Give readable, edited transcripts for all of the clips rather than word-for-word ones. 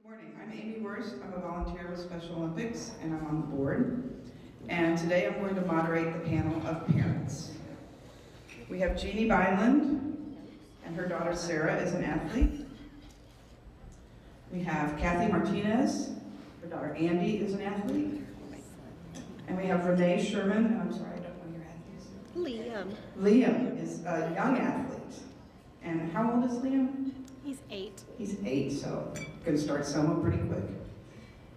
Morning, I'm Amy Worst. I'm a volunteer with Special Olympics and I'm on the board. And today I'm going to moderate the panel of parents. We have Jeannie Byland and her daughter Sarah is an athlete. We have Kathy Martinez, her daughter Andy is an athlete. And we have Renee Sherman, and I'm sorry, I don't know your athletes. Liam. Liam is a young athlete. And how old is Liam? He's 8. He's 8, so going to start SOMO pretty quick.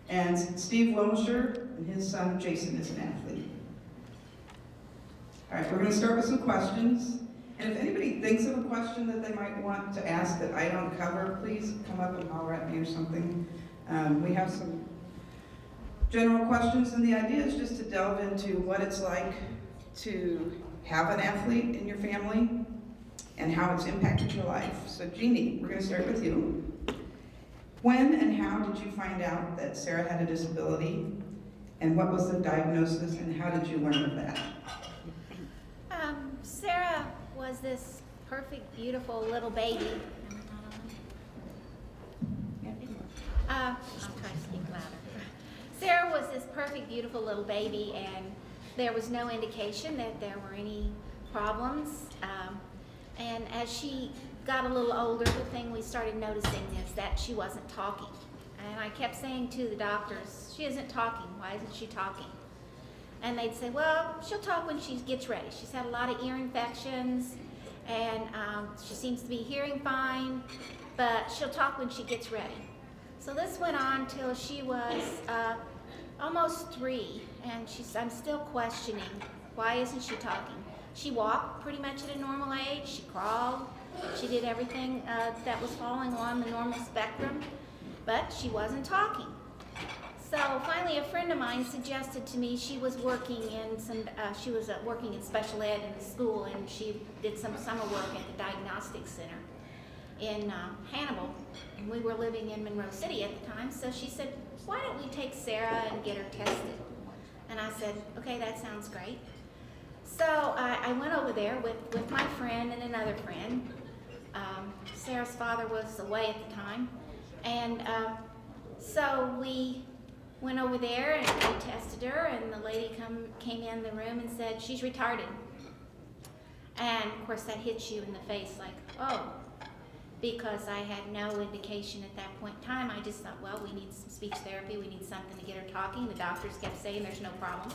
And Steve Lomisher and his son Jason is an athlete. All right, we're going to start with some questions. And if anybody thinks of a question that they might want to ask that I don't cover, please come up and holler at me or something. We have some general questions, and the idea is just to delve into what it's like to have an athlete in your family and how it's impacted your life. So Jeannie, we're going to start with you. When and how did you find out that Sarah had a disability, and what was the diagnosis, and how did you learn of that? Sarah was this perfect, beautiful little baby. I'll try to speak louder. Sarah was this perfect, beautiful little baby, and there was no indication that there were any problems. And as she got a little older, the thing we started noticing is that she wasn't talking. And I kept saying to the doctors, she isn't talking, why isn't she talking? And they'd say, well, she'll talk when she gets ready. She's had a lot of ear infections, and she seems to be hearing fine, but she'll talk when she gets ready. So this went on till she was almost 3, and I'm still questioning, why isn't she talking? She walked pretty much at a normal age. She crawled. She did everything that was falling along the normal spectrum, but she wasn't talking. So finally, a friend of mine suggested to me she was working in working in special ed in the school, and she did some summer work at the diagnostic center in Hannibal, and we were living in Monroe City at the time. So she said, "Why don't we take Sarah and get her tested?" And I said, "Okay, that sounds great." So I went over there with my friend and another friend. Sarah's father was away at the time. And so we went over there and we tested her, and the lady came in the room and said, "She's retarded." And of course that hits you in the face like, oh, because I had no indication at that point in time. I just thought, well, we need some speech therapy, we need something to get her talking. The doctors kept saying there's no problem.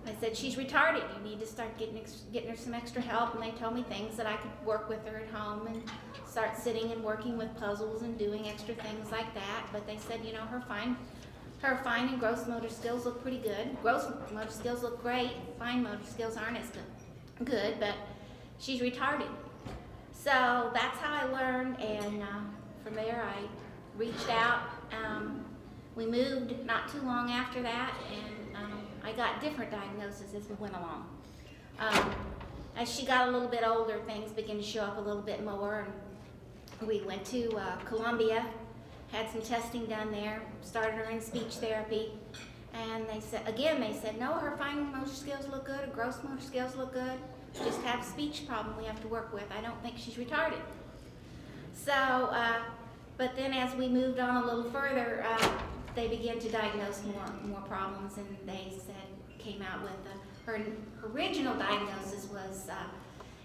I said, she's retarded. You need to start getting her some extra help. And they told me things that I could work with her at home and start sitting and working with puzzles and doing extra things like that. But they said, you know, her fine and gross motor skills look pretty good. Gross motor skills look great. Fine motor skills aren't as good, but she's retarded. So that's how I learned, and from there I reached out. We moved not too long after that, and I got different diagnoses as we went along. As she got a little bit older, things began to show up a little bit more, and we went to Columbia, had some testing done there, started her in speech therapy, and they said, no, her fine motor skills look good, her gross motor skills look good, she just have a speech problem we have to work with. I don't think she's retarded. So, but then as we moved on a little further, they began to diagnose more problems, and they came out with her original diagnosis was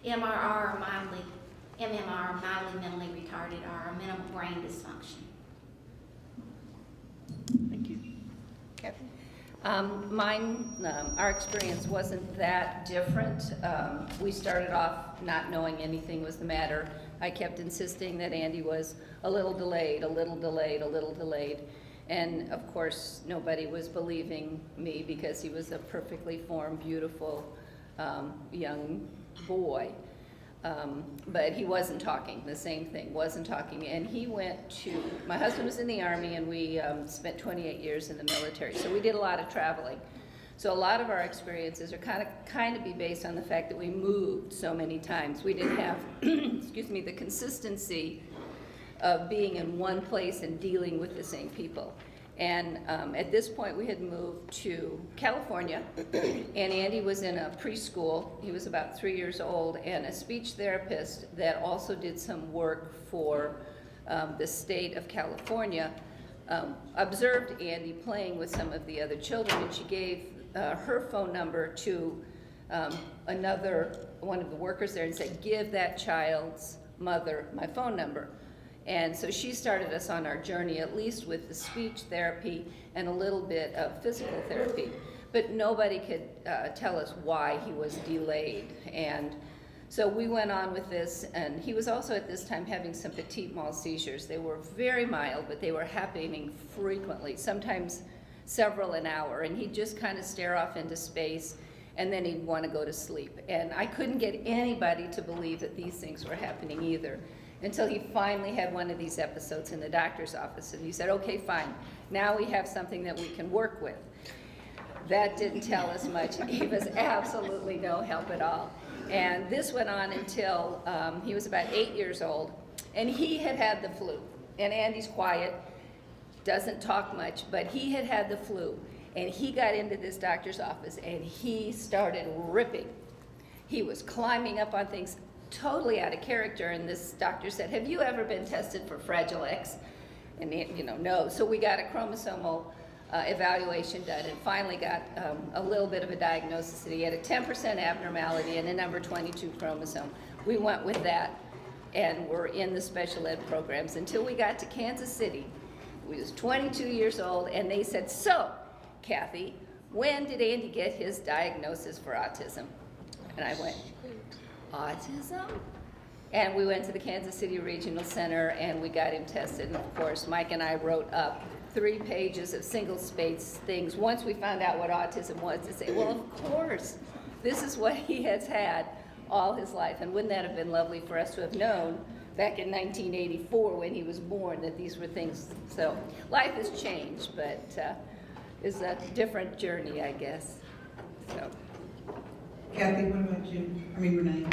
MMR, mildly mentally retarded, or minimal brain dysfunction. Thank you. Kathy? Our experience wasn't that different. We started off not knowing anything was the matter. I kept insisting that Andy was a little delayed. And of course, nobody was believing me because he was a perfectly formed, beautiful young boy. But he wasn't talking, the same thing, wasn't talking. And he went to, my husband was in the Army, and we spent 28 years in the military. So we did a lot of traveling. So a lot of our experiences are kind of be based on the fact that we moved so many times. We didn't have, excuse me, the consistency of being in one place and dealing with the same people. And at this point, we had moved to California, and Andy was in a preschool. He was about 3 years old, and a speech therapist that also did some work for the state of California observed Andy playing with some of the other children, and she gave her phone number to one of the workers there and said, give that child's mother my phone number. And so she started us on our journey, at least with the speech therapy and a little bit of physical therapy. But nobody could tell us why he was delayed. And so we went on with this, and he was also at this time having some petit mal seizures. They were very mild, but they were happening frequently, sometimes several an hour, and he'd just kind of stare off into space, and then he'd want to go to sleep. And I couldn't get anybody to believe that these things were happening either, until he finally had one of these episodes in the doctor's office, and he said, okay, fine, now we have something that we can work with. That didn't tell us much. He was absolutely no help at all. And this went on until he was about 8 years old, and he had had the flu. And Andy's quiet, doesn't talk much, but he had had the flu. And he got into this doctor's office, and he started ripping. He was climbing up on things, totally out of character, and this doctor said, have you ever been tested for Fragile X? And no. So we got a chromosomal evaluation done, and finally got a little bit of a diagnosis that he had a 10% abnormality and a number 22 chromosome. We went with that, and we're in the special ed programs until we got to Kansas City. He was 22 years old, and they said, so, Kathy, when did Andy get his diagnosis for autism? And I went, autism? And we went to the Kansas City Regional Center, and we got him tested. And of course, Mike and I wrote up 3 pages of single-space things once we found out what autism was, to say, well, of course, this is what he has had all his life. And wouldn't that have been lovely for us to have known back in 1984 when he was born that these were things? So life has changed, but it's a different journey, I guess. So. Kathy, what about you? Renee?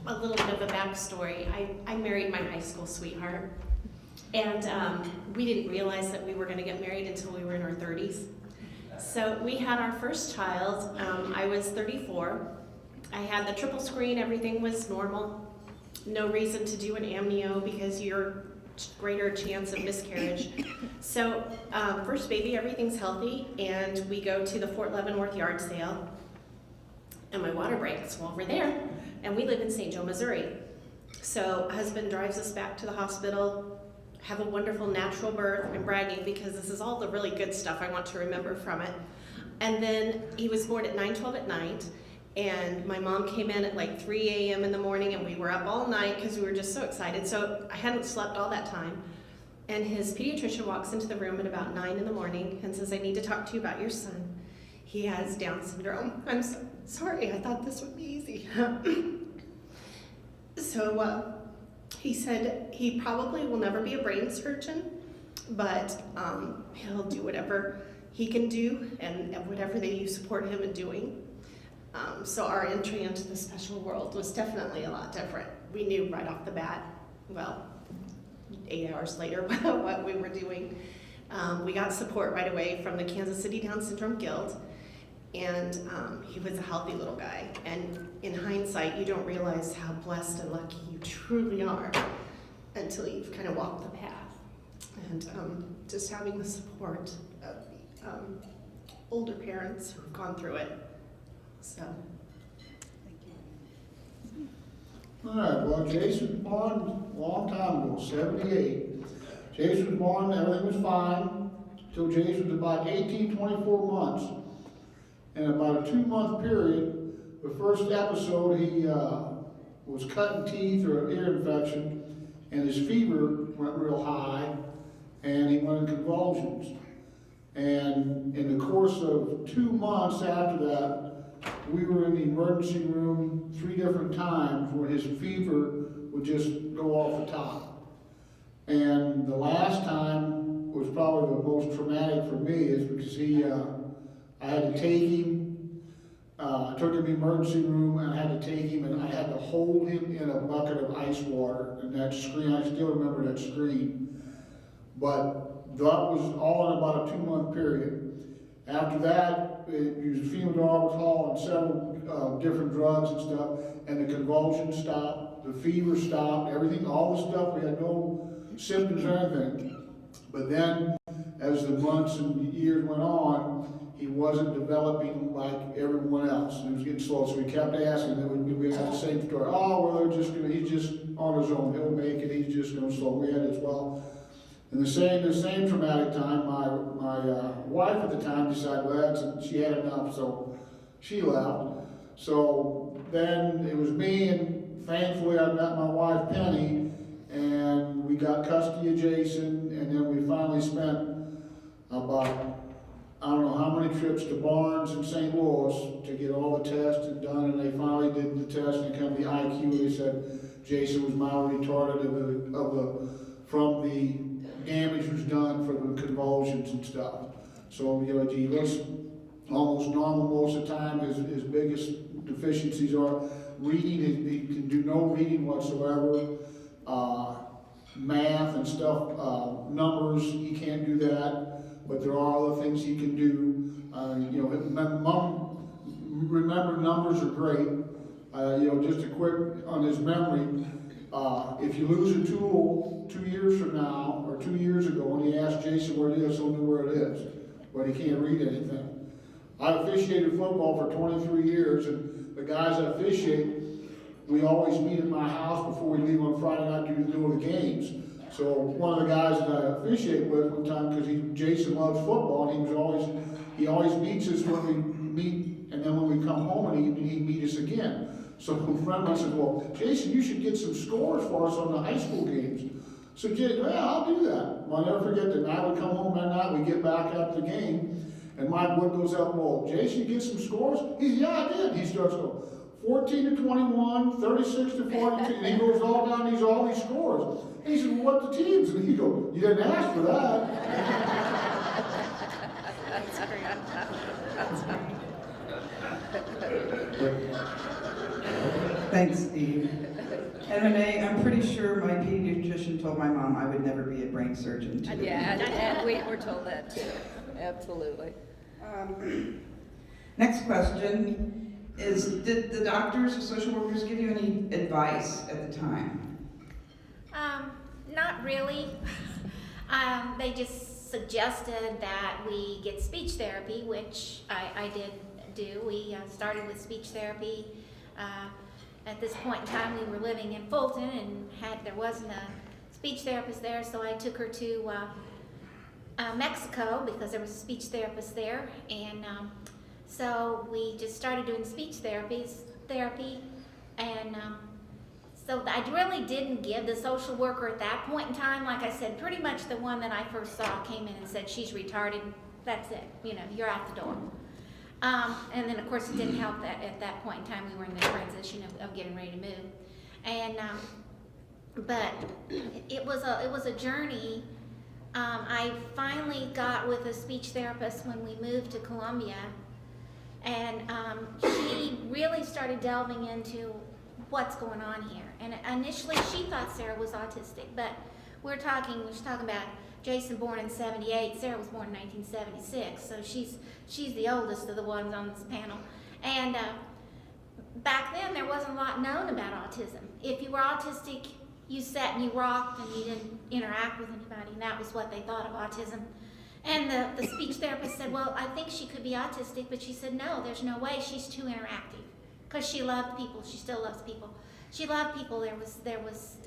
A little bit of a backstory. I married my high school sweetheart, and we didn't realize that we were going to get married until we were in our 30s. So we had our first child. I was 34. I had the triple screen. Everything was normal. No reason to do an amnio because you're greater chance of miscarriage. So first baby, everything's healthy, and we go to the Fort Leavenworth yard sale, and my water breaks over there, and we live in St. Joe, Missouri. So husband drives us back to the hospital, have a wonderful natural birth. I'm bragging because this is all the really good stuff I want to remember from it. And then he was born at 9:12 at night, and my mom came in at like 3 a.m. in the morning, and we were up all night because we were just so excited. So I hadn't slept all that time. And his pediatrician walks into the room at about 9 in the morning and says, I need to talk to you about your son. He has Down syndrome. I'm so sorry, I thought this would be easy. So he said he probably will never be a brain surgeon, but he'll do whatever he can do and whatever that you support him in doing. So our entry into the special world was definitely a lot different. We knew right off the bat, well, 8 hours later, what we were doing. We got support right away from the Kansas City Down Syndrome Guild, and he was a healthy little guy. And in hindsight, you don't realize how blessed and lucky you truly are until you've kind of walked the path. And just having the support of older parents who've gone through it. So. All right, well, Jason was born a long time ago, 78. Jason was born, everything was fine, until Jason was about 18, 24 months. In about a 2-month period, the first episode, he was cutting teeth or an ear infection, and his fever went real high, and he went in convulsions. And in the course of 2 months after that, we were in the emergency room 3 different times where his fever would just go off the top. And the last time was probably the most traumatic for me, is because I had to take him, I took him to the emergency room, and I had to take him, and I had to hold him in a bucket of ice water. And that screen, I still remember that screen. But that was all in about a 2-month period. After that, he was phenyldarbital and several different drugs and stuff. and the convulsions stopped, the fever stopped, everything, all the stuff, we had no symptoms or anything. But then, as the months and years went on, he wasn't developing like everyone else. He was getting slow, so we kept asking. Then we had the same story. Oh, well, he's just on his own. He'll make it. He's just going slow. We had it as well. And the same traumatic time, my wife at the time decided, well, she had enough, so she left. So then it was me, and thankfully I met my wife Penny, and we got custody of Jason, and then we finally spent about, I don't know how many trips to Barnes in St. Louis to get all the tests done, and they finally did the test, and it came to the IQ, they said Jason was mildly retarded from the damage was done for the convulsions and stuff. So, you know, he looks almost normal most of the time. His biggest deficiencies are reading. He can do no reading whatsoever. Math and stuff, numbers, he can't do that. But there are other things he can do. You know, remember numbers are great. You know, just a quick on his memory. If you lose a tool 2 years from now, or 2 years ago, and he asked Jason where it is, he'll know where it is, but he can't read anything. I officiated football for 23 years, and the guys I officiate, we always meet at my house before we leave on Friday night to do the games. So one of the guys that I officiate with one time, because Jason loves football, and he always meets us when we meet, and then when we come home, and he'd meet us again. So a friend of mine said, well, Jason, you should get some scores for us on the high school games. So Jason, yeah, I'll do that. Well, I'll never forget the night we come home that night, we get back after the game, and Mike Wood goes out, well, Jason, you get some scores? He said, yeah, I did. He starts going, 14 to 21, 36 to 42, and he goes all down all these scores. And he said, well, what the teams? And he goes, you didn't ask for that. That's great. That's great. Thanks, Steve. And Renee, I'm pretty sure my pediatrician told my mom I would never be a brain surgeon too. Yeah, and we were told that too. Absolutely. Next question is, did the doctors or social workers give you any advice at the time? Not really. They just suggested that we get speech therapy, which I did do. We started with speech therapy. At this point in time, we were living in Fulton, and there wasn't a speech therapist there, so I took her to Mexico because there was a speech therapist there, and so we just started doing speech therapy, and so I really didn't give the social worker at that point in time. Like I said, pretty much the one that I first saw came in and said, she's retarded, that's it, you know, you're out the door. And then of course it didn't help that at that point in time we were in the transition of getting ready to move. And, but it was a journey. I finally got with a speech therapist when we moved to Columbia, and she really started delving into what's going on here. And initially she thought Sarah was autistic, but we're talking about Jason born in 78, Sarah was born in 1976, so she's the oldest of the ones on this panel. And back then there wasn't a lot known about autism. If you were autistic, you sat and you rocked and you didn't interact with anybody, and that was what they thought of autism. And the speech therapist said, well, I think she could be autistic, but she said, no, there's no way, she's too interactive. Because she loved people, she still loves people. She loved people,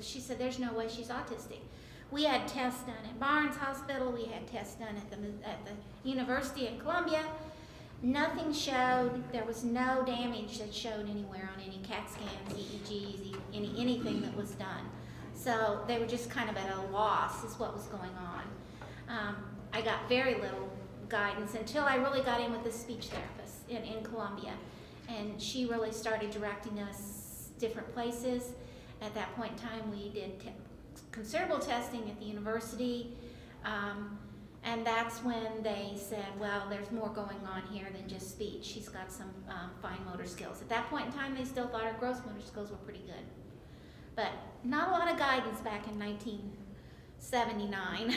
she said, there's no way she's autistic. We had tests done at Barnes Hospital, we had tests done at the University of Columbia. Nothing showed, there was no damage that showed anywhere on any CAT scans, EEGs, anything that was done. So they were just kind of at a loss is what was going on. I got very little guidance until I really got in with the speech therapist in Columbia. And she really started directing us different places. At that point in time, we did considerable testing at the university, and that's when they said, well, there's more going on here than just speech. She's got some fine motor skills. At that point in time, they still thought her gross motor skills were pretty good. But not a lot of guidance back in 1979.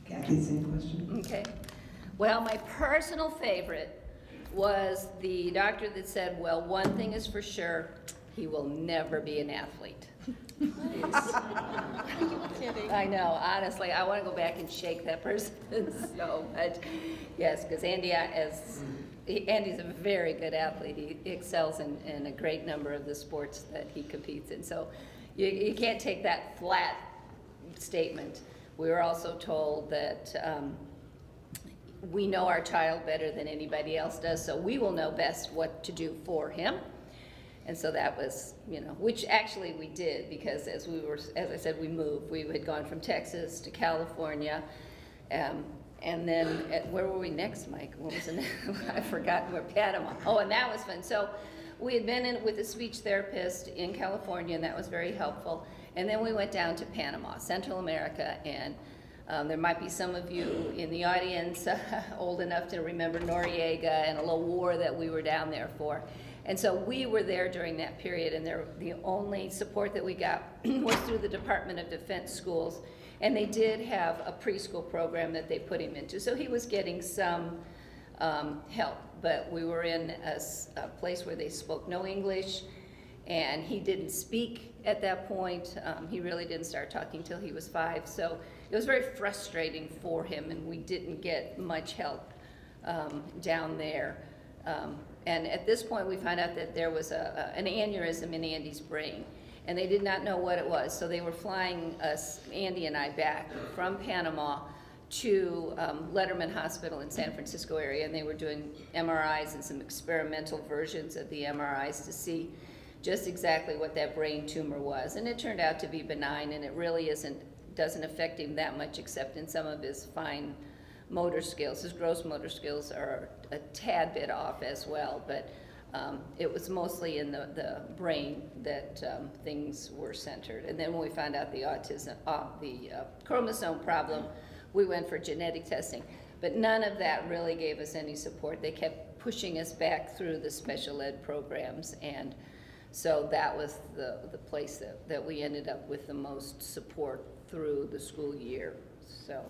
Kathy, same question. Okay. Well, my personal favorite was the doctor that said, well, one thing is for sure, he will never be an athlete. I know, honestly, I want to go back and shake that person so much. Yes, because Andy's a very good athlete. He excels in a great number of the sports that he competes in. So you can't take that flat statement. We were also told that we know our child better than anybody else does, so we will know best what to do for him. And so that was, which actually we did, because as I said, we moved. We had gone from Texas to California, and then where were we next, Mike? What was it? I forgot. We're Panama. Oh, and that was fun. So we had been in with a speech therapist in California, and that was very helpful. And then we went down to Panama, Central America, and there might be some of you in the audience old enough to remember Noriega and a little war that we were down there for. And so we were there during that period, and the only support that we got was through the Department of Defense schools. And they did have a preschool program that they put him into. So he was getting some help, but we were in a place where they spoke no English, and he didn't speak at that point. He really didn't start talking till he was 5. So it was very frustrating for him, and we didn't get much help down there. And at this point, we found out that there was an aneurysm in Andy's brain, and they did not know what it was. So they were flying us, Andy and I, back from Panama to Letterman Hospital in San Francisco area, and they were doing MRIs and some experimental versions of the MRIs to see just exactly what that brain tumor was. And it turned out to be benign, and it really doesn't affect him that much, except in some of his fine motor skills. His gross motor skills are a tad bit off as well, but it was mostly in the brain that things were centered. And then when we found out the autism, the chromosome problem, we went for genetic testing. But none of that really gave us any support. They kept pushing us back through the special ed programs, and so that was the place that we ended up with the most support through the school year. So.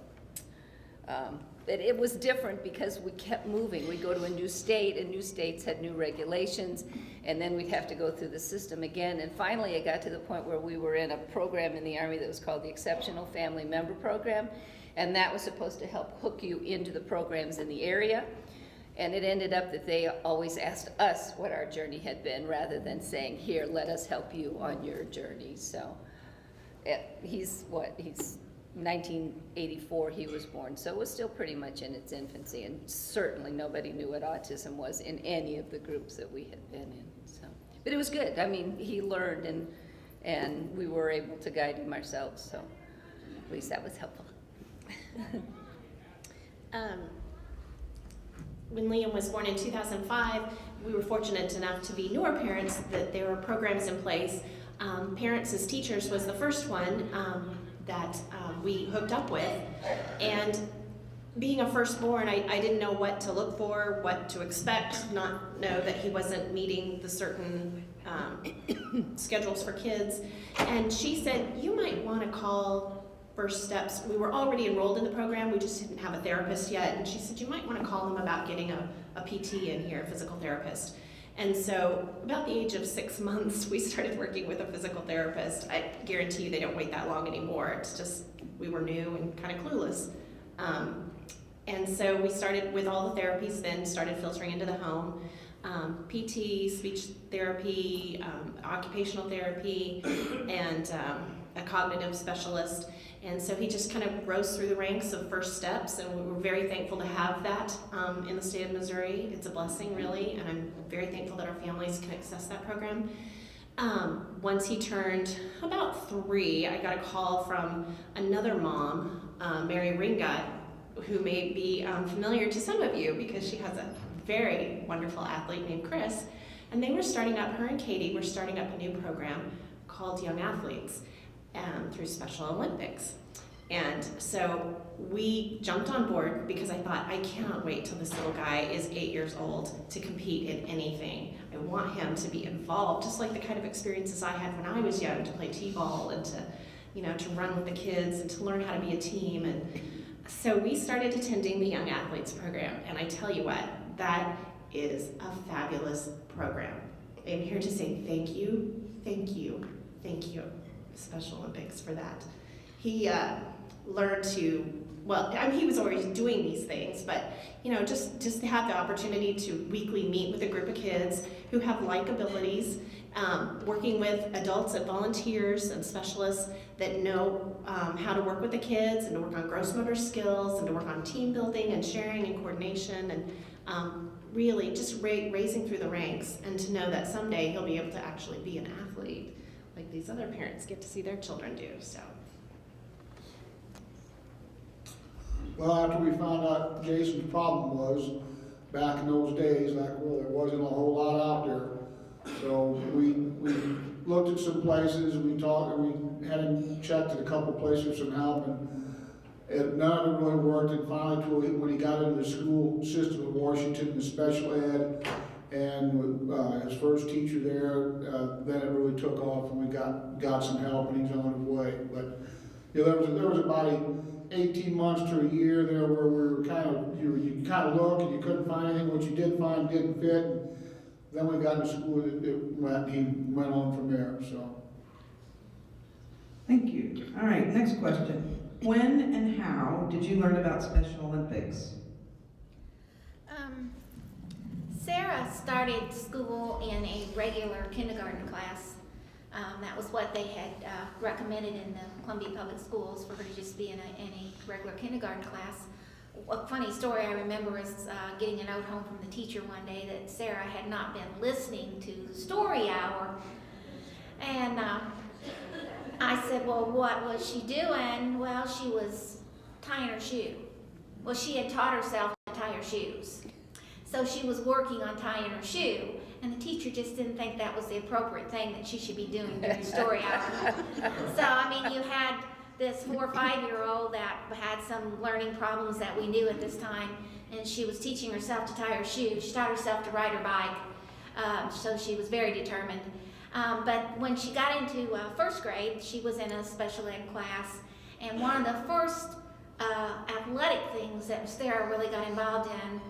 It was different because we kept moving. We'd go to a new state, and new states had new regulations, and then we'd have to go through the system again. And finally, it got to the point where we were in a program in the Army that was called the Exceptional Family Member Program, and that was supposed to help hook you into the programs in the area. And it ended up that they always asked us what our journey had been, rather than saying, here, let us help you on your journey. So he's 1984 he was born, so it was still pretty much in its infancy, and certainly nobody knew what autism was in any of the groups that we had been in. So, but it was good. I mean, he learned, and we were able to guide him ourselves, so at least that was helpful. When Liam was born in 2005, we were fortunate enough to be newer parents, that there were programs in place. Parents as Teachers was the first one that we hooked up with, and being a firstborn, I didn't know what to look for, what to expect, not know that he wasn't meeting the certain schedules for kids. And she said, you might want to call First Steps. We were already enrolled in the program, we just didn't have a therapist yet, and she said, you might want to call them about getting a PT in here, a physical therapist. And so about the age of 6 months, we started working with a physical therapist. I guarantee you they don't wait that long anymore. It's just, we were new and kind of clueless. And so we started with all the therapies, then started filtering into the home. PT, speech therapy, occupational therapy, and a cognitive specialist. And so he just kind of rose through the ranks of First Steps, and we were very thankful to have that in the state of Missouri. It's a blessing, really, and I'm very thankful that our families can access that program. Once he turned about 3, I got a call from another mom, Mary Ringa, who may be familiar to some of you because she has a very wonderful athlete named Chris. And they were starting up, her and Katie were starting up a new program called Young Athletes through Special Olympics. And so we jumped on board because I thought, I cannot wait till this little guy is 8 years old to compete in anything. I want him to be involved, just like the kind of experiences I had when I was young, to play t-ball and to run with the kids and to learn how to be a team. And so we started attending the Young Athletes program, and I tell you what, that is a fabulous program. I'm here to say thank you, thank you, thank you, Special Olympics, for that. He learned to, well, I mean, he was already doing these things, but you know, just to have the opportunity to weekly meet with a group of kids who have like abilities, working with adults and volunteers and specialists that know how to work with the kids and to work on gross motor skills and to work on team building and sharing and coordination, and really just raising through the ranks, and to know that someday he'll be able to actually be an athlete like these other parents get to see their children do. So. Well, after we found out Jason's problem was, back in those days, like, well, there wasn't a whole lot out there. So we looked at some places, we talked, and we had him checked at a couple places for some help, and none of it really worked. And finally, when he got into the school system in Washington, the special ed, and his first teacher there, then it really took off, and we got some help, and he's on his way. But you know, there was about 18 months to a year there where we were you kind of look and you couldn't find anything. What you did find didn't fit. And then we got to school, he went on from there. So. Thank you. All right, next question. When and how did you learn about Special Olympics? Sarah started school in a regular kindergarten class. That was what they had recommended in the Columbia Public Schools, for her to just be in a regular kindergarten class. A funny story I remember is getting a note home from the teacher one day that Sarah had not been listening to the story hour. And I said, well, what was she doing? Well, she was tying her shoe. Well, she had taught herself to tie her shoes. So she was working on tying her shoe, and the teacher just didn't think that was the appropriate thing that she should be doing during story hour. So, I mean, you had this 4 or 5-year-old that had some learning problems that we knew at this time, and she was teaching herself to tie her shoe. She taught herself to ride her bike, so she was very determined. But when she got into first grade, she was in a special ed class, and one of the first athletic things that Sarah really got involved in,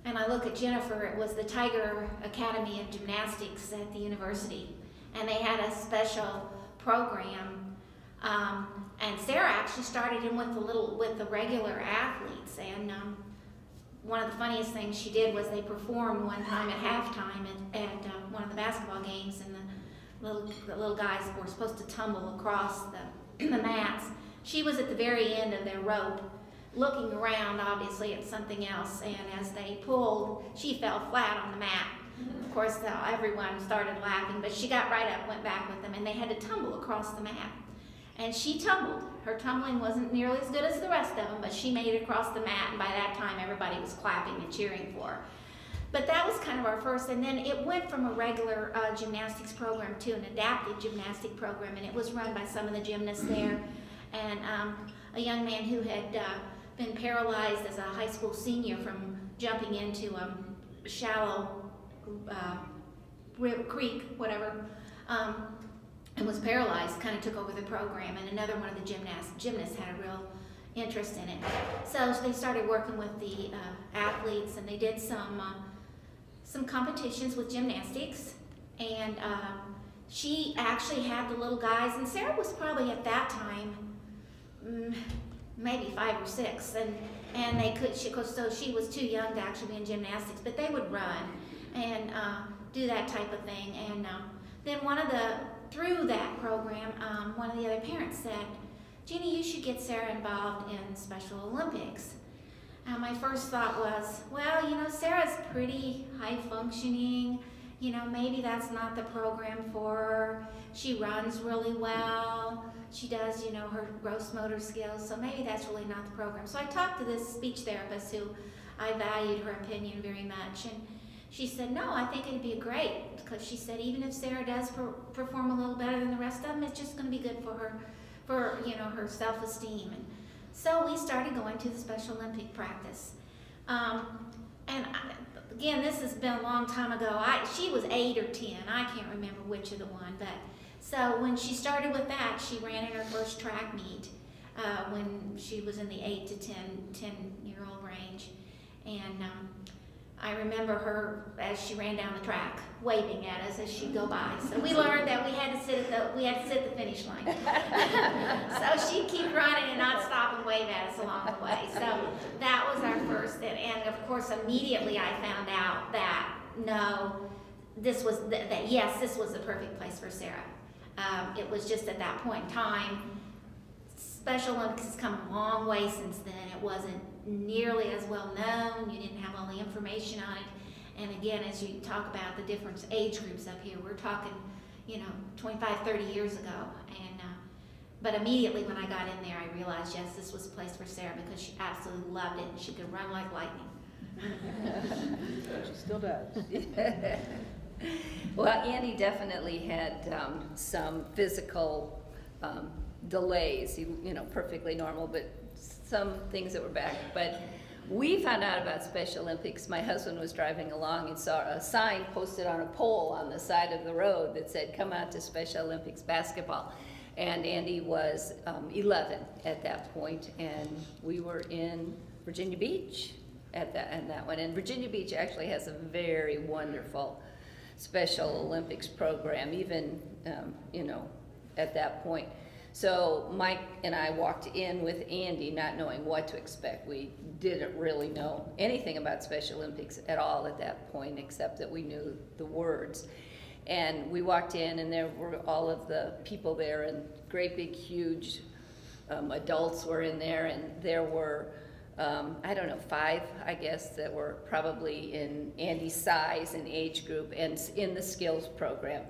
and I look at Jennifer, it was the Tiger Academy of Gymnastics at the university, and they had a special program, and Sarah actually started in with the regular athletes, and one of the funniest things she did was they performed one time at halftime at one of the basketball games, and the little guys were supposed to tumble across the mats. She was at the very end of their rope, looking around obviously at something else, and as they pulled, she fell flat on the mat. Of course, everyone started laughing, but she got right up, went back with them, and they had to tumble across the mat. And she tumbled. Her tumbling wasn't nearly as good as the rest of them, but she made it across the mat, and by that time everybody was clapping and cheering for her. But that was kind of our first, and then it went from a regular gymnastics program to an adaptive gymnastic program, and it was run by some of the gymnasts there, and a young man who had been paralyzed as a high school senior from jumping into a shallow creek, whatever, and was paralyzed, kind of took over the program, and another one of the gymnasts had a real interest in it. So they started working with the athletes, and they did some competitions with gymnastics, and she actually had the little guys, and Sarah was probably at that time maybe 5 or 6, and they could, so she was too young to actually be in gymnastics, but they would run and do that type of thing. And then through that program, one of the other parents said, Jeannie, you should get Sarah involved in Special Olympics. My first thought was, well, you know, Sarah's pretty high functioning, you know, maybe that's not the program for her. She runs really well. She does, you know, her gross motor skills, so maybe that's really not the program. So I talked to this speech therapist who I valued her opinion very much, and she said, no, I think it'd be great, because she said even if Sarah does perform a little better than the rest of them, it's just going to be good for her, for, you know, her self-esteem. And so we started going to the Special Olympic practice. Again, this has been a long time ago. She was 8 or 10. I can't remember which of the one, but so when she started with that, she ran in her first track meet when she was in the 8 to 10-year-old range, and I remember her as she ran down the track, waving at us as she'd go by. So we learned that we had to sit at the finish line. So she'd keep running and not stop and wave at us along the way. So that was our first, and of course immediately I found out that no, this was that yes, this was the perfect place for Sarah. It was just at that point in time. Special Olympics has come a long way since then. It wasn't nearly as well known. You didn't have all the information on it. And again, as you talk about the different age groups up here, we're talking, 25, 30 years ago. And but immediately when I got in there, I realized, yes, this was a place for Sarah because she absolutely loved it and she could run like lightning. She still does. Well, Andy definitely had some physical delays, perfectly normal, but some things that were back. But we found out about Special Olympics. My husband was driving along and saw a sign posted on a pole on the side of the road that said, "Come out to Special Olympics basketball." And Andy was 11 at that point, and we were in Virginia Beach at that one. And Virginia Beach actually has a very wonderful Special Olympics program, even at that point. So Mike and I walked in with Andy not knowing what to expect. We didn't really know anything about Special Olympics at all at that point, except that we knew the words. And we walked in and there were all of the people there, and great big huge adults were in there, and there were 5, I guess, that were probably in Andy's size and age group and in the skills program.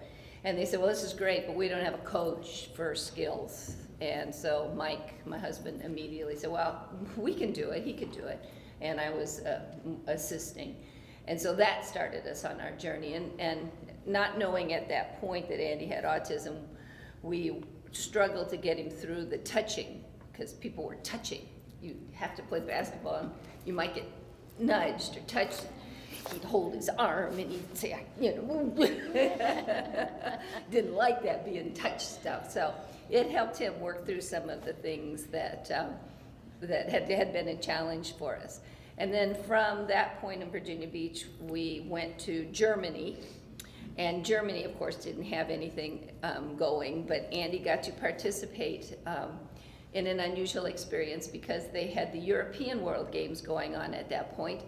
And they said, well, this is great, but we don't have a coach for skills. And so Mike, my husband, immediately said, well, we can do it, he could do it. And I was assisting. And so that started us on our journey. And not knowing at that point that Andy had autism, we struggled to get him through the touching, because people were touching. You have to play basketball and you might get nudged or touched. He'd hold his arm and he'd say, didn't like that being touched stuff. So it helped him work through some of the things that had been a challenge for us. And then from that point in Virginia Beach, we went to Germany. And Germany, of course, didn't have anything going, but Andy got to participate in an unusual experience because they had the European World Games going on at that point.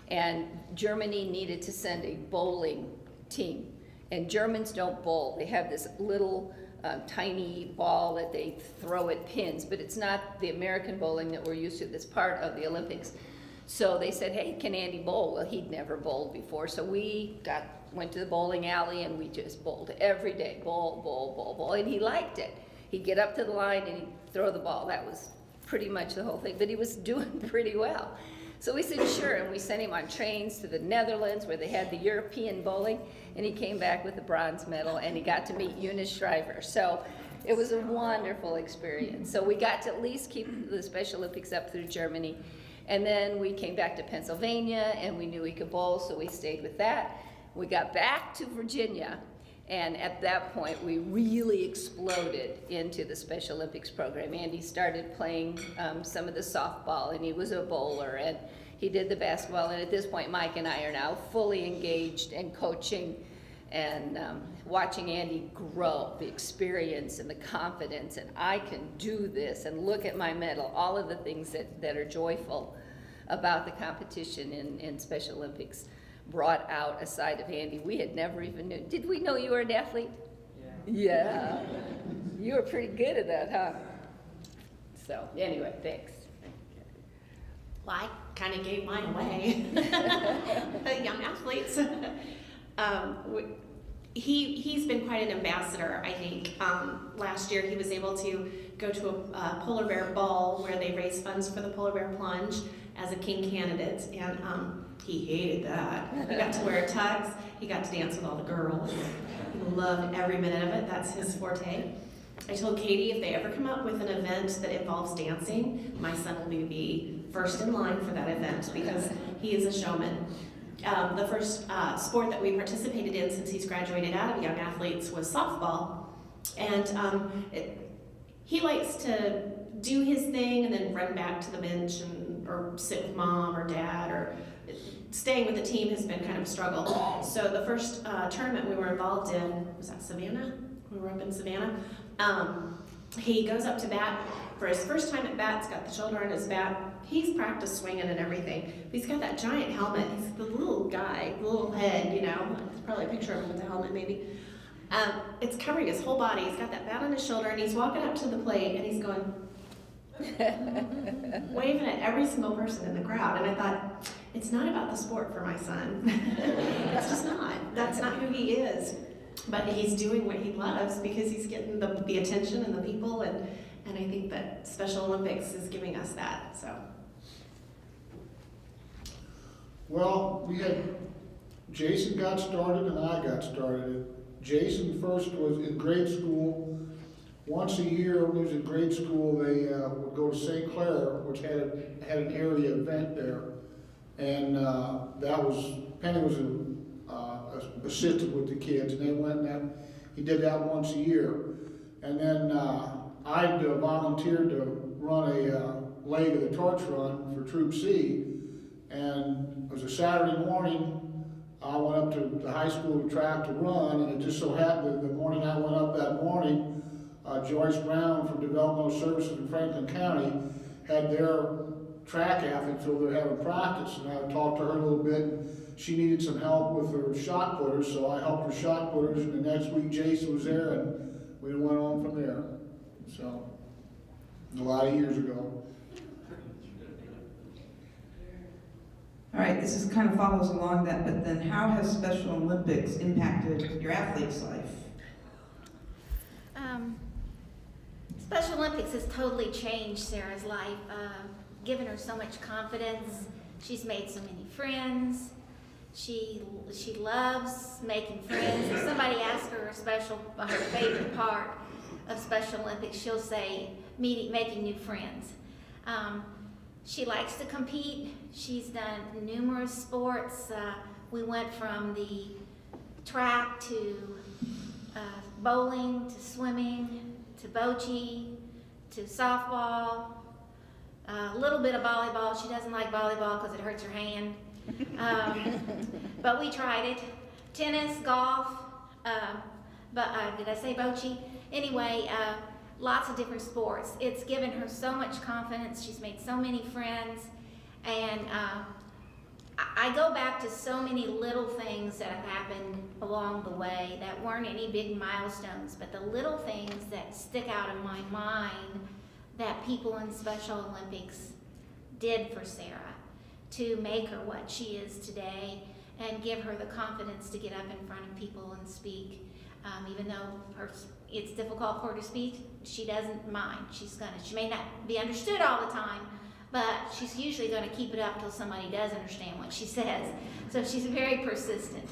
And Germany needed to send a bowling team. And Germans don't bowl. They have this little tiny ball that they throw at pins, but it's not the American bowling that we're used to that's part of the Olympics. So they said, hey, can Andy bowl? Well, he'd never bowled before. So we went to the bowling alley and we just bowled every day. Bowl, bowl, bowl, bowl. And he liked it. He'd get up to the line and he'd throw the ball. That was pretty much the whole thing. But he was doing pretty well. So we said, sure, and we sent him on trains to the Netherlands where they had the European bowling, and he came back with a bronze medal, and he got to meet Eunice Shriver. So it was a wonderful experience. So we got to at least keep the Special Olympics up through Germany, and then we came back to Pennsylvania, and we knew he could bowl, so we stayed with that. We got back to Virginia, and at that point, we really exploded into the Special Olympics program. Andy started playing some of the softball, and he was a bowler, and he did the basketball. And at this point, Mike and I are now fully engaged and coaching and watching Andy grow, the experience and the confidence, and I can do this, and look at my medal, all of the things that are joyful about the competition in Special Olympics brought out a side of Andy we had never even knew. Did we know you were an athlete? Yeah. You were pretty good at that, huh? So anyway, thanks. Well, I kind of gave mine away. The young athletes. He's been quite an ambassador, I think. Last year he was able to go to a polar bear ball where they raise funds for the polar bear plunge as a king candidate, and he hated that. He got to wear a tux, he got to dance with all the girls. He loved every minute of it. That's his forte. I told Katie if they ever come up with an event that involves dancing, my son will be first in line for that event because he is a showman. The first sport that we participated in since he's graduated out of Young Athletes was softball. And he likes to do his thing and then run back to the bench or sit with mom or dad. staying with the team has been kind of a struggle. So the first tournament we were involved in, was that Savannah? We were up in Savannah. He goes up to bat. For his first time at bat, he's got the shoulder on his bat. He's practiced swinging and everything. But he's got that giant helmet. He's the little guy, the little head, you know. There's probably a picture of him with the helmet, maybe. It's covering his whole body. He's got that bat on his shoulder, and he's walking up to the plate, and he's going, waving at every single person in the crowd. And I thought, it's not about the sport for my son. It's just not. That's not who he is. But he's doing what he loves because he's getting the attention and the people, and I think that Special Olympics is giving us that. So. Well, we had, Jason got started and I got started. Jason first was in grade school. Once a year when he was in grade school, they would go to St. Clair, which had an area event there. And that was, Penny was assisted with the kids, and they went and he did that once a year. And then I volunteered to run a leg of the torch run for Troop C. And it was a Saturday morning. I went up to the high school track to run, and it just so happened that the morning I went up that morning, Joyce Brown from Developmental Services in Franklin County had their track athletes over there having practice, and I talked to her a little bit. She needed some help with her shot putters, so I helped her shot putters, and the next week Jason was there, and we went on from there. So, a lot of years ago. All right, this is kind of follows along that, but then how has Special Olympics impacted your athlete's life? Special Olympics has totally changed Sarah's life, given her so much confidence. She's made so many friends. She loves making friends. If somebody asks her her favorite part of Special Olympics, she'll say making new friends. She likes to compete. She's done numerous sports. We went from the track to bowling, to swimming, to bocce, to softball, a little bit of volleyball. She doesn't like volleyball because it hurts her hand. But we tried it. Tennis, golf, did I say bocce? Anyway, lots of different sports. It's given her so much confidence. She's made so many friends. And I go back to so many little things that have happened along the way that weren't any big milestones, but the little things that stick out in my mind that people in Special Olympics did for Sarah to make her what she is today and give her the confidence to get up in front of people and speak. Even though it's difficult for her to speak, she doesn't mind. She may not be understood all the time, but she's usually going to keep it up till somebody does understand what she says. So she's very persistent.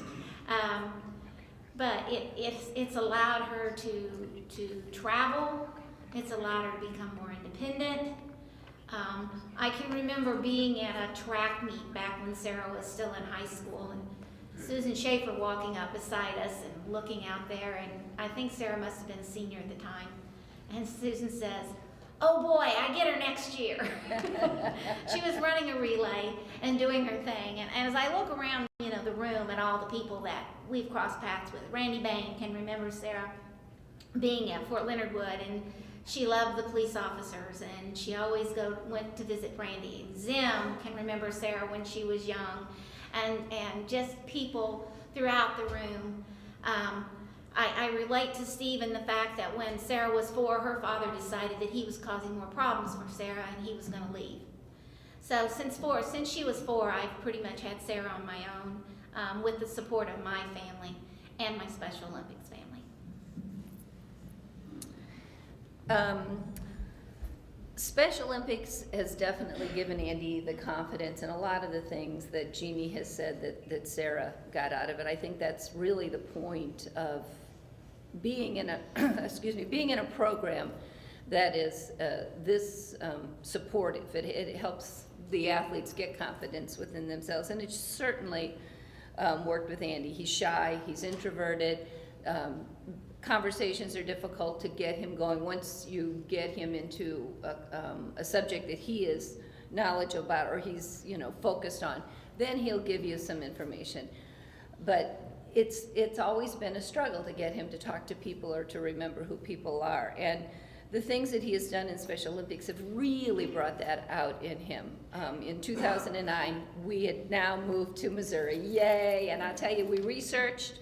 But it's allowed her to travel. It's allowed her to become more independent. I can remember being at a track meet back when Sarah was still in high school, and Susan Schaefer walking up beside us and looking out there, and I think Sarah must have been a senior at the time. And Susan says, "Oh boy, I get her next year." She was running a relay and doing her thing. And as I look around, the room and all the people that we've crossed paths with, Randy Bain can remember Sarah being at Fort Leonard Wood, and she loved the police officers, and she always went to visit Randy. Zim can remember Sarah when she was young, and just people throughout the room. I relate to Steve in the fact that when Sarah was 4, her father decided that he was causing more problems for Sarah and he was going to leave. So since she was 4, I've pretty much had Sarah on my own with the support of my family and my Special Olympics family. Special Olympics has definitely given Andy the confidence, and a lot of the things that Jeannie has said that Sarah got out of it. I think that's really the point of being in a being in a program that is this supportive. It helps the athletes get confidence within themselves, and it certainly worked with Andy. He's shy, he's introverted. Conversations are difficult to get him going. Once you get him into a subject that he is knowledgeable about or he's focused on, then he'll give you some information. But it's always been a struggle to get him to talk to people or to remember who people are. And the things that he has done in Special Olympics have really brought that out in him. In 2009, we had now moved to Missouri. Yay! And I'll tell you, we researched.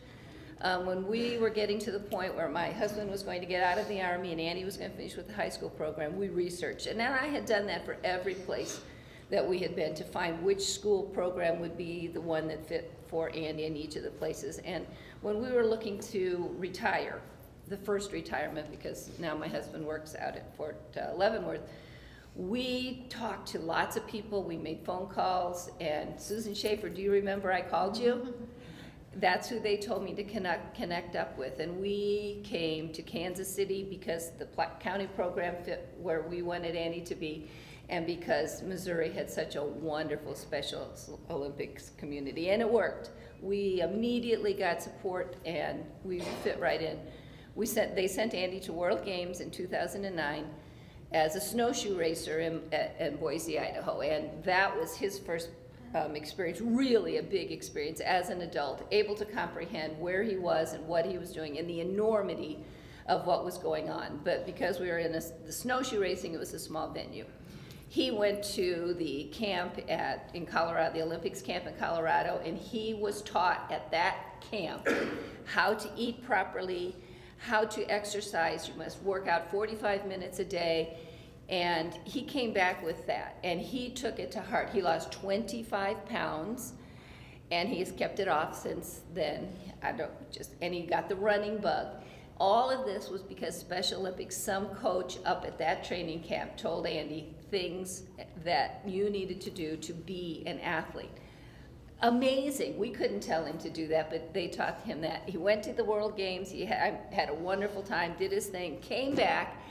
When we were getting to the point where my husband was going to get out of the Army and Andy was going to finish with the high school program, we researched. And then I had done that for every place that we had been to find which school program would be the one that fit for Andy in each of the places. And when we were looking to retire, the first retirement, because now my husband works out at Fort Leavenworth, we talked to lots of people, we made phone calls, and Susan Schaefer, do you remember I called you? That's who they told me to connect up with. And we came to Kansas City because the Platte County program fit where we wanted Andy to be, and because Missouri had such a wonderful Special Olympics community, and it worked. We immediately got support, and we fit right in. They sent Andy to World Games in 2009 as a snowshoe racer in Boise, Idaho, and that was his first experience, really a big experience as an adult, able to comprehend where he was and what he was doing and the enormity of what was going on. But because we were in the snowshoe racing, it was a small venue. He went to the camp in Colorado, the Olympics camp in Colorado, and he was taught at that camp how to eat properly, how to exercise. You must work out 45 minutes a day. And he came back with that, and he took it to heart. He lost 25 pounds, and he has kept it off since then. And he got the running bug. All of this was because Special Olympics, some coach up at that training camp told Andy things that you needed to do to be an athlete. Amazing. We couldn't tell him to do that, but they taught him that. He went to the World Games. He had a wonderful time, did his thing, came back,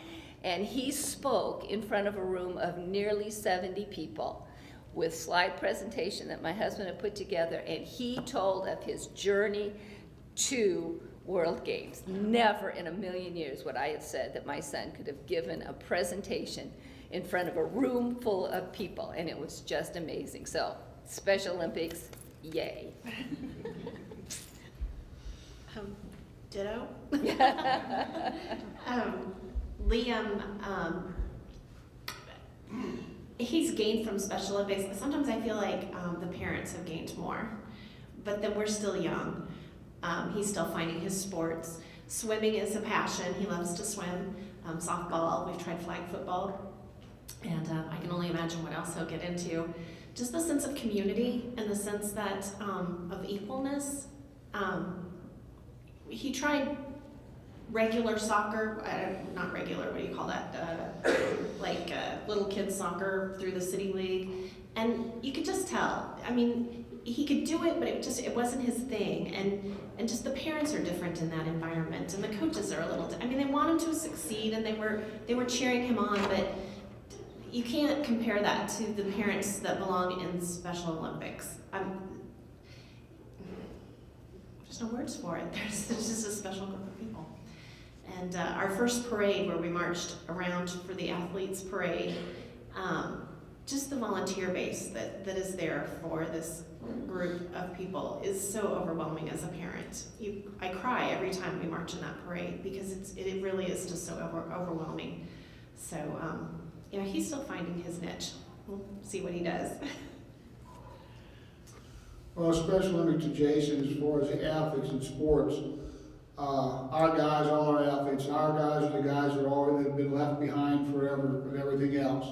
and he spoke in front of a room of nearly 70 people with slide presentation that my husband had put together, and he told of his journey to World Games. Never in a million years would I have said that my son could have given a presentation in front of a room full of people, and it was just amazing. So, Special Olympics, yay. Ditto. Liam, he's gained from Special Olympics. Sometimes I feel like the parents have gained more, but then we're still young. He's still finding his sports. Swimming is a passion. He loves to swim. Softball, we've tried flag football, and I can only imagine what else he'll get into. Just the sense of community and the sense that of equalness. He tried regular soccer, not regular, what do you call that? Like little kids soccer through the city league, and you could just tell. I mean, he could do it, but it wasn't his thing, and just the parents are different in that environment, and the coaches are a little. I mean, they want him to succeed, and they were cheering him on, but you can't compare that to the parents that belong in Special Olympics. There's no words for it. There's just a special group of people. And our first parade, where we marched around for the athletes' parade, just the volunteer base that is there for this group of people is so overwhelming as a parent. I cry every time we march in that parade because it really is just so overwhelming. So, he's still finding his niche. We'll see what he does. Well, especially to Jason, as far as the athletes and sports, our guys, all our athletes, our guys are the guys that have been left behind forever and everything else.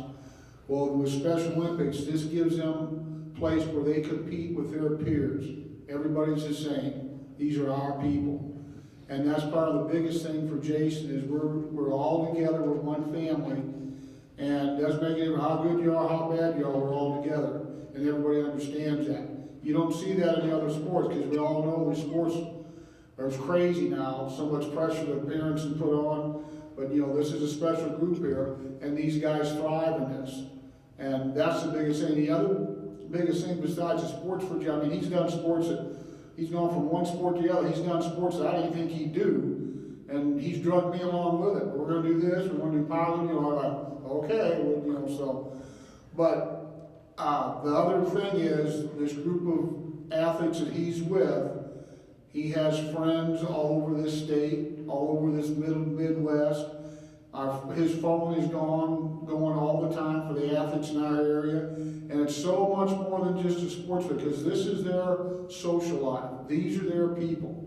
Well, with Special Olympics, this gives them a place where they compete with their peers. Everybody's the same. These are our people. And that's part of the biggest thing for Jason is we're all together with one family. And it doesn't make any how good you are, how bad you are, we're all together. And everybody understands that. You don't see that in the other sports because we all know the sports are crazy now. So much pressure that parents can put on. But this is a special group here, and these guys thrive in this. And that's the biggest thing. The other biggest thing besides the sports for John, I mean, he's done sports he's gone from one sport to the other. He's done sports that I didn't think he'd do. And he's drugged me along with it. We're going to do this, we're going to do piloting, I'm like, okay, so. But The other thing is, this group of athletes that he's with, he has friends all over this state, all over this Midwest. His phone is going all the time for the athletes in our area. And it's so much more than just a sports because this is their social life. These are their people.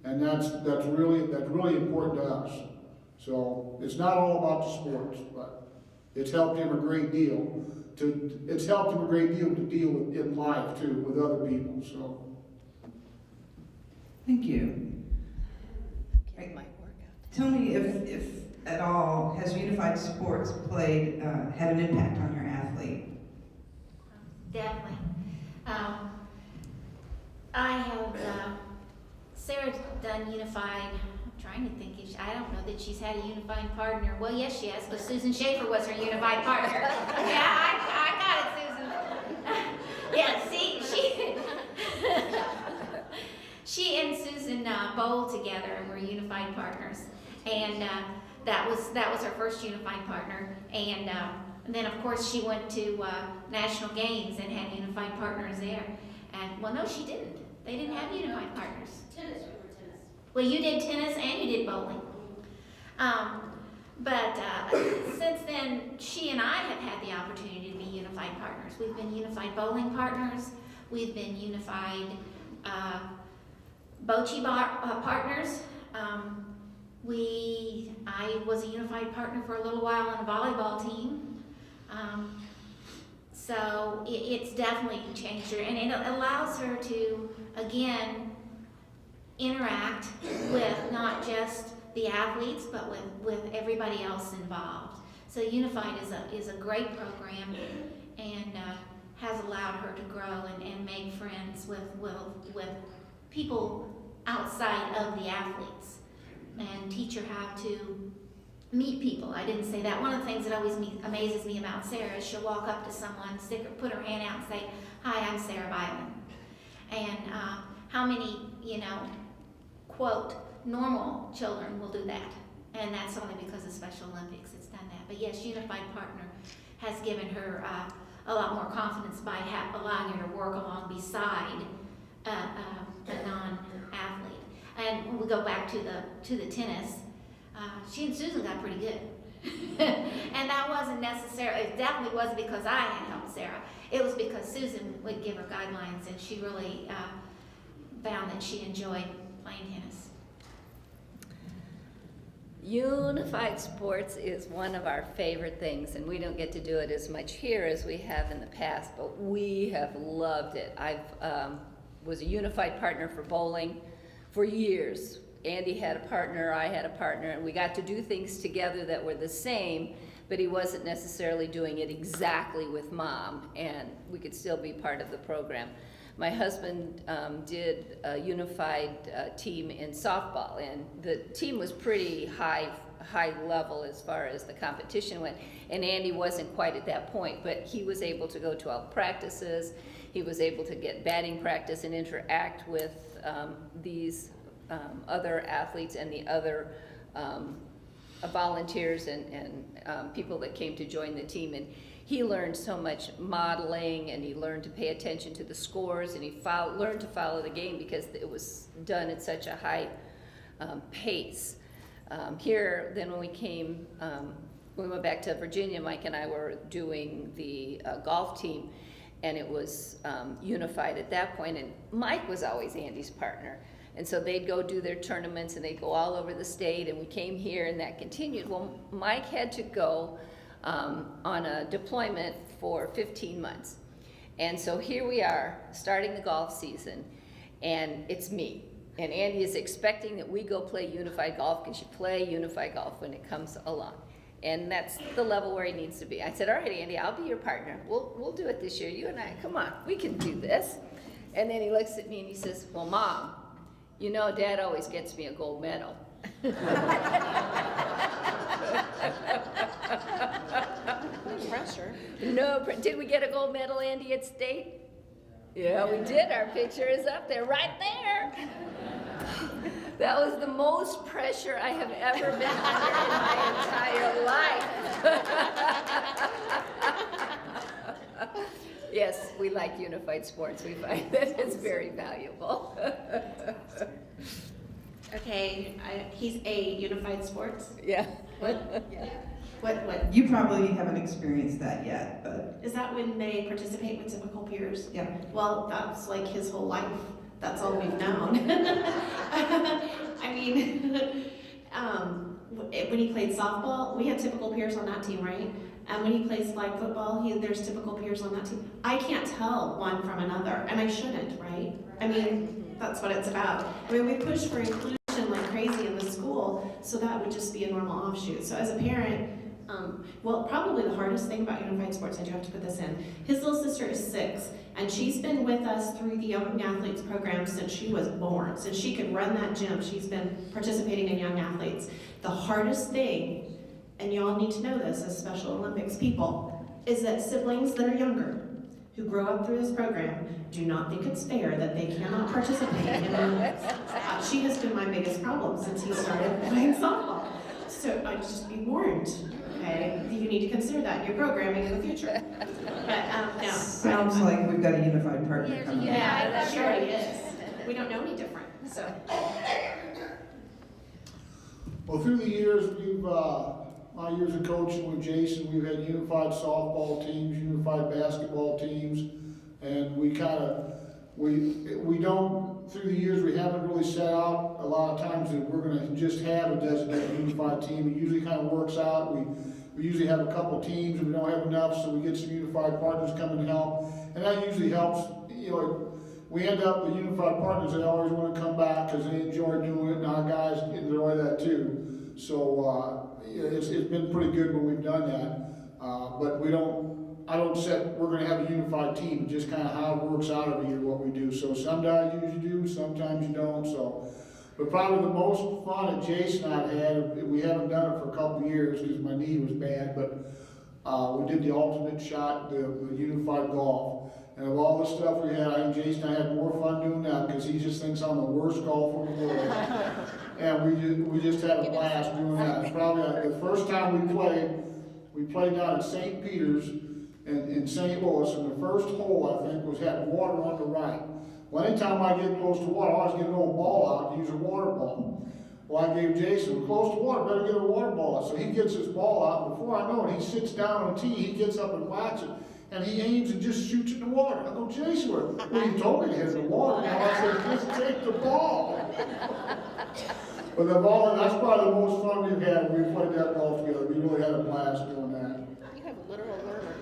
And that's really important to us. So it's not all about the sports, but it's helped him a great deal. It's helped him a great deal to deal with in life too, with other people. So Thank you. It might work out. Tell me if at all, has Unified Sports had an impact on your athlete? Definitely. I have, Sarah's done Unified. I'm trying to think if I don't know that she's had a Unified partner. Well, yes, she has, because Susan Schaefer was her Unified partner. Yeah, I got it, Susan. Yeah, see, she and Susan bowled together and were Unified partners. And that was her first Unified partner. And then, of course, she went to national games and had Unified partners there. And, well, no, she didn't. They didn't have Unified partners. Tennis, we were tennis. Well, you did tennis and you did bowling. But since then, she and I have had the opportunity to be Unified partners. We've been Unified bowling partners. We've been Unified bocce partners. I was a Unified partner for a little while on a volleyball team. So it's definitely changed her, and it allows her to, again, interact with not just the athletes, but with everybody else involved. So Unified is a great program, and has allowed her to grow and make friends with people outside of the athletes, and teach her how to meet people. I didn't say that. One of the things that always amazes me about Sarah is she'll walk up to someone, put her hand out and say, "Hi, I'm Sarah Byland." And how many, quote, normal children will do that? And that's only because of Special Olympics it's done that. But yes, Unified Partner has given her a lot more confidence by allowing her to work along beside a non-athlete. And when we go back to the tennis, she and Susan got pretty good. And that wasn't necessarily, it definitely wasn't because I had helped Sarah. It was because Susan would give her guidelines, and she really found that she enjoyed playing tennis. Unified sports is one of our favorite things, and we don't get to do it as much here as we have in the past, but we have loved it. I was a Unified partner for bowling for years. Andy had a partner, I had a partner, and we got to do things together that were the same, but he wasn't necessarily doing it exactly with Mom, and we could still be part of the program. My husband did a Unified team in softball, and the team was pretty high level as far as the competition went, and Andy wasn't quite at that point, but he was able to go to all the practices. He was able to get batting practice and interact with these other athletes and the other volunteers and people that came to join the team. And he learned so much modeling, and he learned to pay attention to the scores, and he learned to follow the game because it was done at such a high pace. Here, then when we went back to Virginia, Mike and I were doing the golf team, and it was Unified at that point, and Mike was always Andy's partner. And so they'd go do their tournaments, and they'd go all over the state, and we came here, and that continued. Well, Mike had to go on a deployment for 15 months. And so here we are, starting the golf season, and it's me. And Andy is expecting that we go play Unified golf, because you play Unified golf when it comes along. And that's the level where he needs to be. I said, all right, Andy, I'll be your partner. We'll do it this year, you and I, come on, we can do this. And then he looks at me and he says, well, Mom, you know, Dad always gets me a gold medal. No pressure. Did we get a gold medal, Andy, at state? Yeah, we did. Our picture is up there, right there. That was the most pressure I have ever been under in my entire life. Yes, we like unified sports. We find that it's very valuable. Okay, he's a unified sports. Yeah. What? You probably haven't experienced that yet, but Is that when they participate with typical peers? yeah. Well, that's like his whole life. That's all we've known. I mean, when he played softball, we had typical peers on that team, right? And when he plays flag football, there's typical peers on that team. I can't tell one from another, and I shouldn't, right? I mean, that's what it's about. I mean, we push for inclusion like crazy in the school, so that would just be a normal offshoot. So as a parent, well, probably the hardest thing about unified sports, I do have to put this in, his little sister is 6, and she's been with us through the Young Athletes program since she was born. Since she could run that gym, she's been participating in Young Athletes. The hardest thing, and y'all need to know this as Special Olympics people, is that siblings that are younger, who grow up through this program, do not think it's fair that they cannot participate in Olympics. She has been my biggest problem since he started playing softball. So I'd just be warned. Okay, you need to consider that in your programming in the future. But no. Sounds like we've got a unified partner There's a coming up. Yeah, Yeah, she already is. We don't know any different, so. Well, through the years, my years of coaching with Jason, we've had unified softball teams, unified basketball teams, and we don't, through the years, we haven't really set out a lot of times that we're gonna just have a designated unified team. It usually kind of works out. We usually have a couple teams, and we don't have enough, so we get some unified partners come and help, and that usually helps. You know, we end up with unified partners that always want to come back because they enjoy doing it, and our guys enjoy that too. So it's been pretty good when we've done that, but I don't set, we're gonna have a unified team, just kind of how it works out every year, what we do. So sometimes you do, sometimes you don't, so. But probably the most fun that Jason and I had, we haven't done it for a couple of years because my knee was bad, but we did the alternate shot, the unified golf. And of all the stuff we had, I think Jason and I had more fun doing that because he just thinks I'm the worst golfer in the world. And we just had a blast doing that. It's probably the first time we played down at St. Peter's in St. Louis, and the first hole, I think, had water on the right. Well, anytime I get close to water, I always get an old ball out to use a water ball. Well, I gave Jason, we're close to water, better get a water ball out. So he gets his ball out, and before I know it, he sits down on the tee, he gets up and whacks it, and he aims and just shoots it in the water. I go, Jason, well, you told me to hit the water. Now I said, just take the ball. But that's probably the most fun we've had when we played that golf together. We really had a blast doing that. You have a literal learner.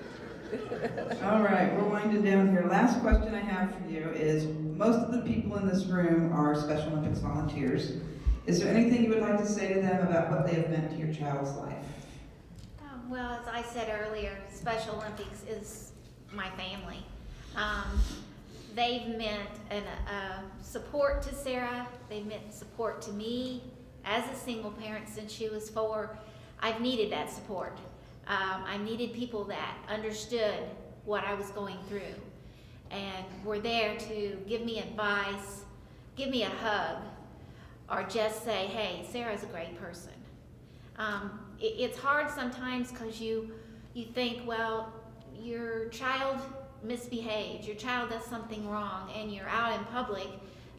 All right, we're winding down here. Last question I have for you is, most of the people in this room are Special Olympics volunteers. Is there anything you would like to say to them about what they have meant to your child's life? Well, as I said earlier, Special Olympics is my family. They've meant support to Sarah. They've meant support to me as a single parent since she was 4. I've needed that support. I needed people that understood what I was going through and were there to give me advice, give me a hug, or just say, hey, Sarah's a great person. It's hard sometimes because you think, well, your child misbehaves, your child does something wrong, and you're out in public,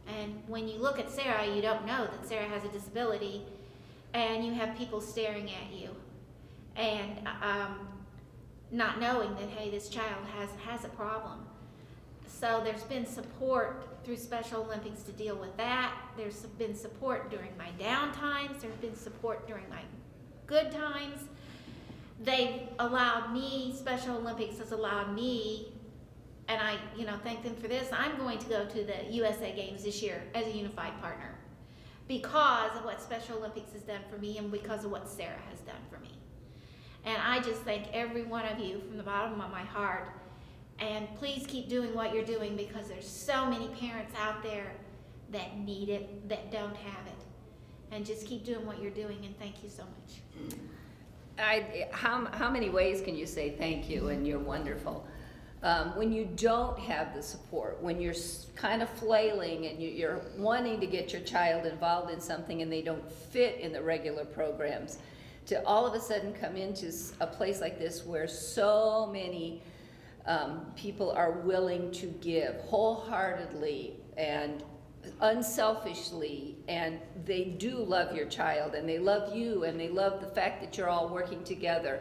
and when you look at Sarah, you don't know that Sarah has a disability, and you have people staring at you, and not knowing that, hey, this child has a problem. So there's been support through Special Olympics to deal with that. There's been support during my down times. There's been support during my good times. They've allowed me, Special Olympics has allowed me, and I thank them for this. I'm going to go to the USA Games this year as a unified partner because of what Special Olympics has done for me and because of what Sarah has done for me. And I just thank every one of you from the bottom of my heart. And please keep doing what you're doing because there's so many parents out there that need it, that don't have it. And just keep doing what you're doing, and thank you so much. How many ways can you say thank you and you're wonderful? When you don't have the support, when you're kind of flailing and you're wanting to get your child involved in something and they don't fit in the regular programs, to all of a sudden come into a place like this where so many People are willing to give wholeheartedly and unselfishly, and they do love your child, and they love you, and they love the fact that you're all working together.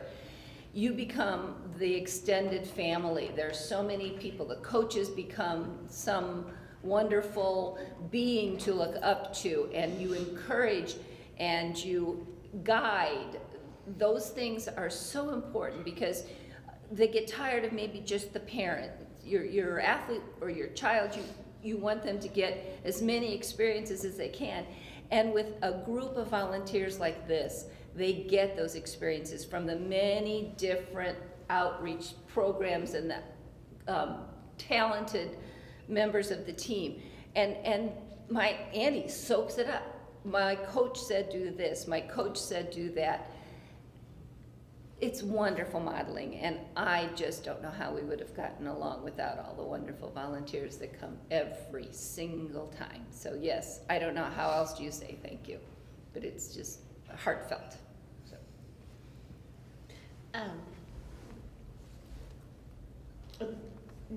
You become the extended family. There's so many people. The coaches become some wonderful being to look up to, and you encourage and you guide. Those things are so important because they get tired of maybe just the parent. Your athlete or your child, you want them to get as many experiences as they can. And with a group of volunteers like this, they get those experiences from the many different outreach programs and the talented members of the team. And my Andy soaks it up. My coach said do this, my coach said do that. It's wonderful modeling, and I just don't know how we would have gotten along without all the wonderful volunteers that come every single time. So yes, I don't know how else do you say thank you, but it's just heartfelt. So.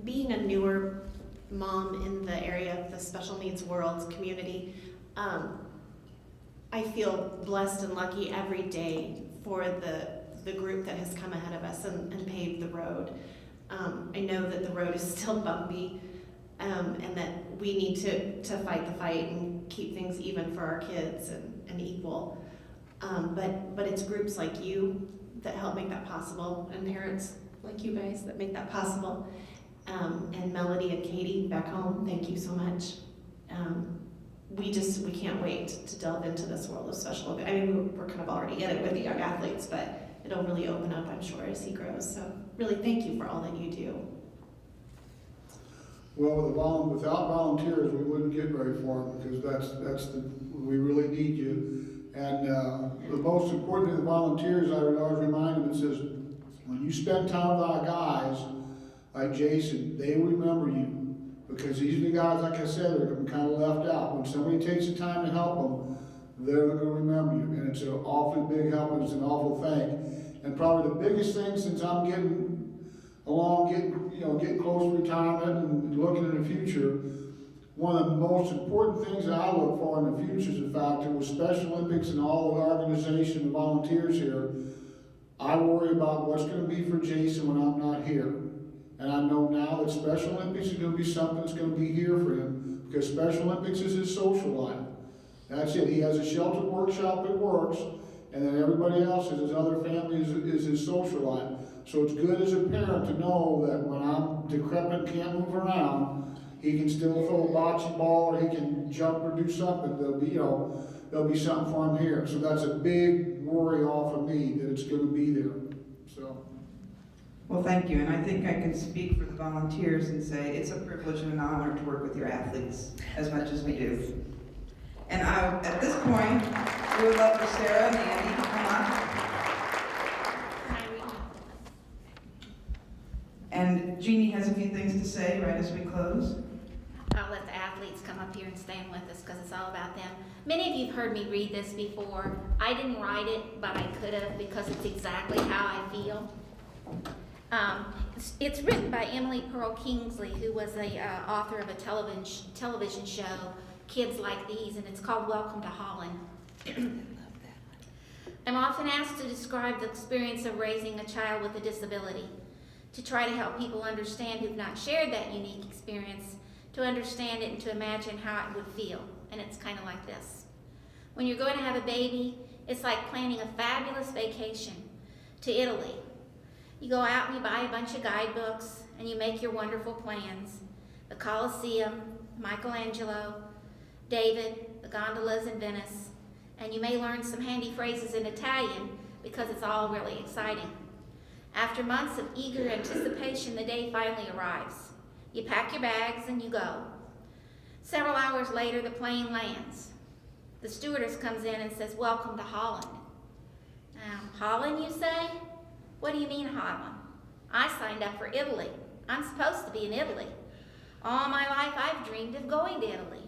Being a newer mom in the area of the special needs world community, I feel blessed and lucky every day for the group that has come ahead of us and paved the road. I know that the road is still bumpy, and that we need to fight the fight and keep things even for our kids and equal. But it's groups like you that help make that possible, and parents like you guys that make that possible. And Melody and Katie back home, thank you so much. We can't wait to delve into this world of special. I mean, we're kind of already in it with the young athletes, but it'll really open up, I'm sure, as he grows. So really, thank you for all that you do. Well, without volunteers, we wouldn't get very far, because we really need you. And the most important thing, the volunteers, I would always remind them, it says, when you spend time with our guys, like Jason, they remember you. Because these are the guys, like I said, are kind of left out. When somebody takes the time to help them, they're going to remember you. And it's an awfully big help, and it's an awful thing. And probably the biggest thing, since I'm getting close to retirement and looking in the future, one of the most important things that I look for in the future is the fact that with Special Olympics and all the organization and volunteers here, I worry about what's going to be for Jason when I'm not here. And I know now that Special Olympics is going to be something that's going to be here for him, because Special Olympics is his social life. That's it. He has a shelter workshop that works, and then everybody else is his other family is his social life. So it's good as a parent to know that when I'm decrepit and can't move around, he can still throw a bocce ball, or he can jump or do something. There'll be something for him here. So that's a big worry off of me that it's going to be there. So. Well, thank you, and I think I can speak for the volunteers and say it's a privilege and an honor to work with your athletes as much as we do. And at this point, we would love for Sarah and Andy to come up. And Jeannie has a few things to say right as we close. I'll let the athletes come up here and stand with us because it's all about them. Many of you have heard me read this before. I didn't write it, but I could have, because it's exactly how I feel. It's written by Emily Pearl Kingsley, who was the author of a television show, Kids Like These, and it's called Welcome to Holland. I'm often asked to describe the experience of raising a child with a disability, to try to help people understand who've not shared that unique experience, to understand it and to imagine how it would feel. And it's kind of like this. When you're going to have a baby, it's like planning a fabulous vacation to Italy. You go out and you buy a bunch of guidebooks and you make your wonderful plans. The Colosseum, Michelangelo, David, the gondolas in Venice, and you may learn some handy phrases in Italian because it's all really exciting. After months of eager anticipation, the day finally arrives. You pack your bags and you go. Several hours later, the plane lands. The stewardess comes in and says, "Welcome to Holland." Holland, you say? What do you mean, Holland? I signed up for Italy. I'm supposed to be in Italy. All my life, I've dreamed of going to Italy.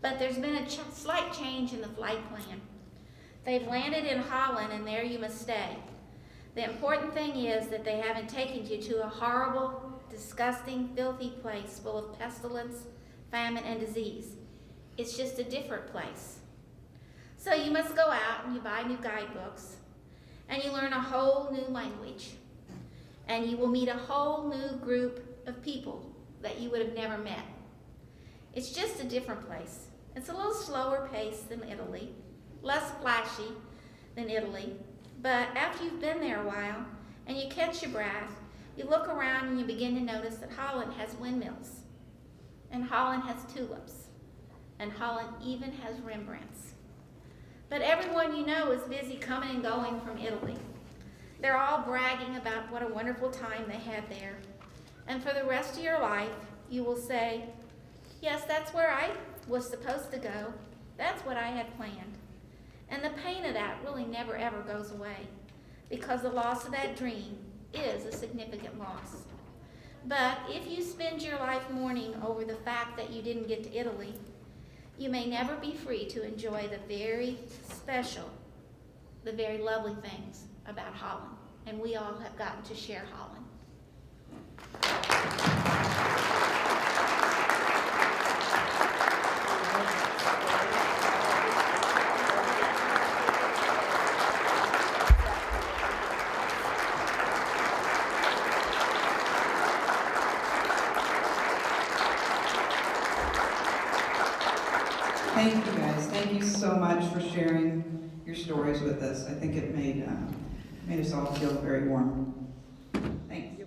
But there's been a slight change in the flight plan. They've landed in Holland, and there you must stay. The important thing is that they haven't taken you to a horrible, disgusting, filthy place full of pestilence, famine, and disease. It's just a different place. So you must go out and you buy new guidebooks, and you learn a whole new language, and you will meet a whole new group of people that you would have never met. It's just a different place. It's a little slower paced than Italy, less flashy than Italy, but after you've been there a while and you catch your breath, you look around and you begin to notice that Holland has windmills, and Holland has tulips, and Holland even has Rembrandts. But everyone you know is busy coming and going from Italy. They're all bragging about what a wonderful time they had there. And for the rest of your life, you will say, yes, that's where I was supposed to go. That's what I had planned. And the pain of that really never ever goes away, because the loss of that dream is a significant loss. But if you spend your life mourning over the fact that you didn't get to Italy, you may never be free to enjoy the very special, the very lovely things about Holland. And we all have gotten to share Holland. Thank you guys. Thank you so much for sharing your stories with us. I think it made us all feel very warm. Thanks.